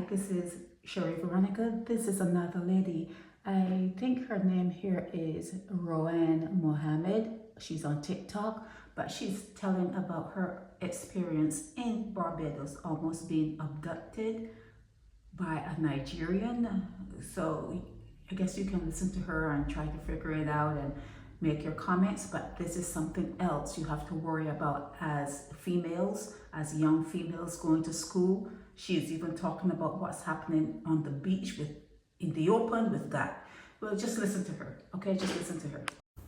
this is Sherry Veronica. This is another lady. I think her name here is Roanne Mohammed. She's on TikTok, but she's telling about her experience in Barbados, almost being abducted by a Nigerian. So I guess you can listen to her and try to figure it out and make your comments, but this is something else you have to worry about as females, as young females going to school. She's even talking about what's happening on the beach with in the open with that. Well, just listen to her, okay? Just listen to her.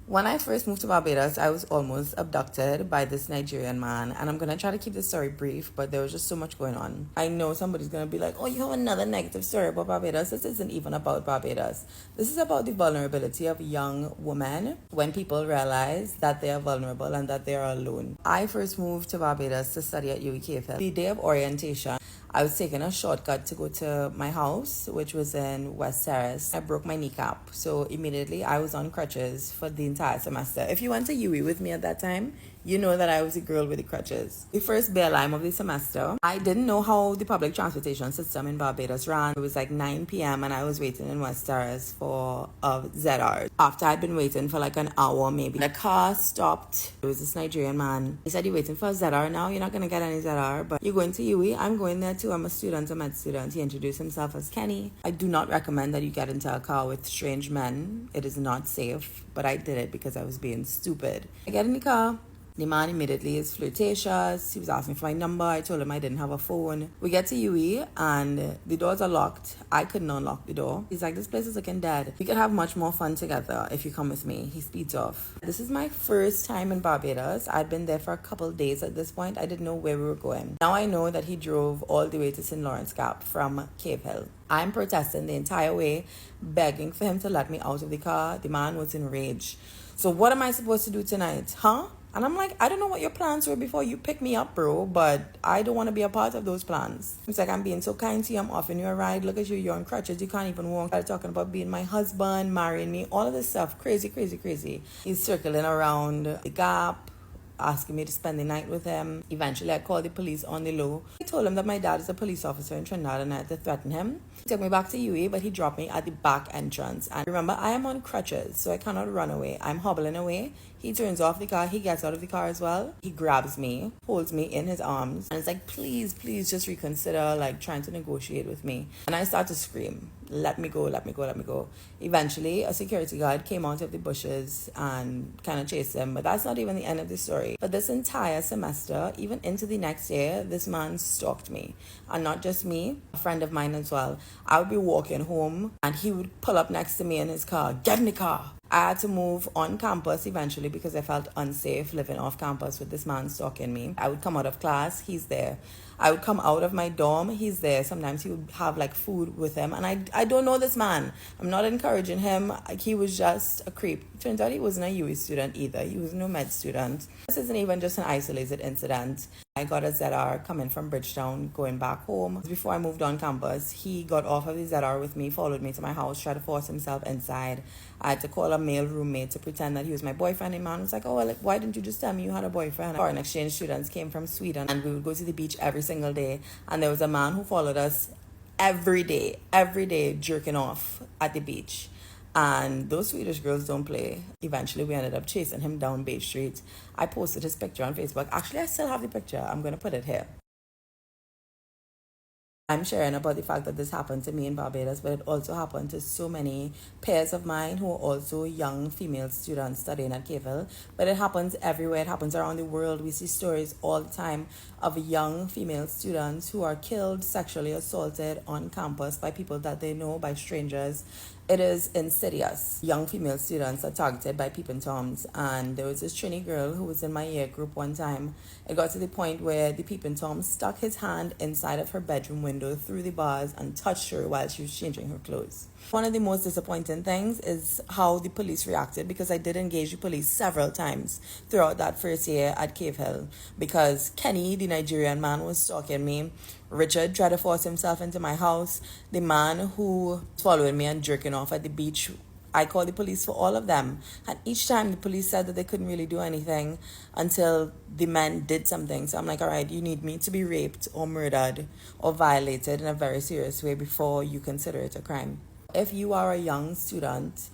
When I first moved to Barbados, I was almost abducted by this Nigerian man. And I'm going to try to keep this story brief, but there was just so much going on. I know somebody's going to be like, oh, you have another negative story about Barbados. This isn't even about Barbados. This is about the vulnerability of young women when people realize that they are vulnerable and that they are alone. I first moved to Barbados to study at UWKFL. The day of orientation, I was taking a shortcut to go to my house, which was in West Terrace. I broke my kneecap, so immediately I was on crutches for the entire semester. If you went to UWE with me at that time, you know that I was a girl with the crutches. The first BLM of the semester, I didn't know how the public transportation system in Barbados ran. It was like 9 p.m. and I was waiting in West Terrace for a ZR. After I'd been waiting for like an hour maybe, the car stopped. It was this Nigerian man. He said, you're waiting for a ZR now? You're not going to get any ZR, but you're going to UWE? I'm going there too. I'm a student, a med student. He introduced himself as Kenny. I do not recommend that you get into a car with strange men. It is not safe, but I did it because I was being stupid. I get in the car. The man immediately is flirtatious. He was asking for my number. I told him I didn't have a phone. We get to UWE and the doors are locked. I couldn't unlock the door. He's like, this place is looking dead. We could have much more fun together if you come with me. He speeds off. This is my first time in Barbados. I'd been there for a couple of days at this point. I didn't know where we were going. Now I know that he drove all the way to St. Lawrence Gap from Cave Hill. I'm protesting the entire way, begging for him to let me out of the car. The man was in rage. So what am I supposed to do tonight? Huh? And I'm like, I don't know what your plans were before you picked me up, bro, but I don't want to be a part of those plans. It's like, I'm being so kind to you. I'm offering you a ride. Look at you. You're on crutches. You can't even walk. They're talking about being my husband, marrying me, all of this stuff. Crazy, crazy, crazy. He's circling around the gap, asking me to spend the night with him. Eventually, I called the police on the low. I told him that my dad is a police officer in Trinidad and I had to threaten him. He took me back to UWE, but he dropped me at the back entrance. And remember, I am on crutches, so I cannot run away. I'm hobbling away. He turns off the car. He gets out of the car as well. He grabs me, holds me in his arms, and it's like, please, please just reconsider, like trying to negotiate with me. And I start to scream, let me go, let me go, let me go. Eventually, a security guard came out of the bushes and kind of chased him. But that's not even the end of the story. For this entire semester, even into the next year, this man stalked me. And not just me, a friend of mine as well. I would be walking home and he would pull up next to me in his car. Get in the car. I had to move on campus eventually because I felt unsafe living off campus with this man stalking me. I would come out of class, he's there. I would come out of my dorm, he's there. Sometimes he would have like food with him. And I don't know this man. I'm not encouraging him. He was just a creep. Turns out he wasn't a UWE student either. He was no med student. This isn't even just an isolated incident. I got a ZR coming from Bridgetown, going back home. Before I moved on campus, he got off of the ZR with me, followed me to my house, tried to force himself inside. I had to call a male roommate to pretend that he was my boyfriend. And the man was like, oh, well, why didn't you just tell me you had a boyfriend? Foreign exchange students came from Sweden and we would go to the beach every single day. And there was a man who followed us every day, jerking off at the beach. And those Swedish girls don't play. Eventually, we ended up chasing him down Bay Street. I posted his picture on Facebook. Actually, I still have the picture. I'm going to put it here. I'm sharing about the fact that this happened to me in Barbados, but it also happened to so many peers of mine who are also young female students studying at Cave Hill. But it happens everywhere. It happens around the world. We see stories all the time of young female students who are killed, sexually assaulted on campus by people that they know, by strangers. It is insidious. Young female students are targeted by peeping toms. And there was this Trini girl who was in my year group one time. It got to the point where the peeping tom stuck his hand inside of her bedroom window through the bars and touched her while she was changing her clothes. One of the most disappointing things is how the police reacted, because I did engage the police several times throughout that first year at Cave Hill, because Kenny, the Nigerian man, was stalking me. Richard tried to force himself into my house. The man who was following me and jerking off at the beach I called the police for all of them. And each time the police said that they couldn't really do anything until the men did something. So I'm like, all right, you need me to be raped or murdered or violated in a very serious way before you consider it a crime. If you are a young student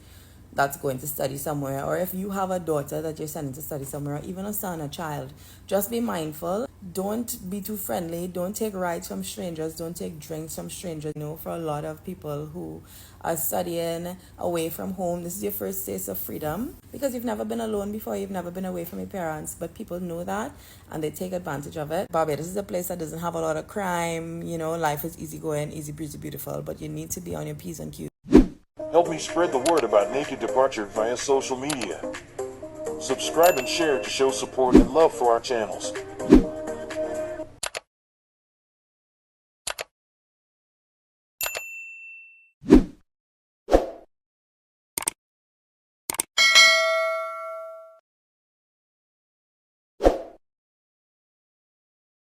that's going to study somewhere, or if you have a daughter that you're sending to study somewhere, or even a son, a child, just be mindful. Don't be too friendly. Don't take rides from strangers. Don't take drinks from strangers. You know, for a lot of people who are studying away from home, this is your first taste of freedom because you've never been alone before. You've never been away from your parents, but people know that and they take advantage of it. Barbados is a place that doesn't have a lot of crime. You know, life is easygoing, easy breezy, beautiful, but you need to be on your P's and Q's. Help me spread the word about Naked Departure via social media. Subscribe and share to show support and love for our channels.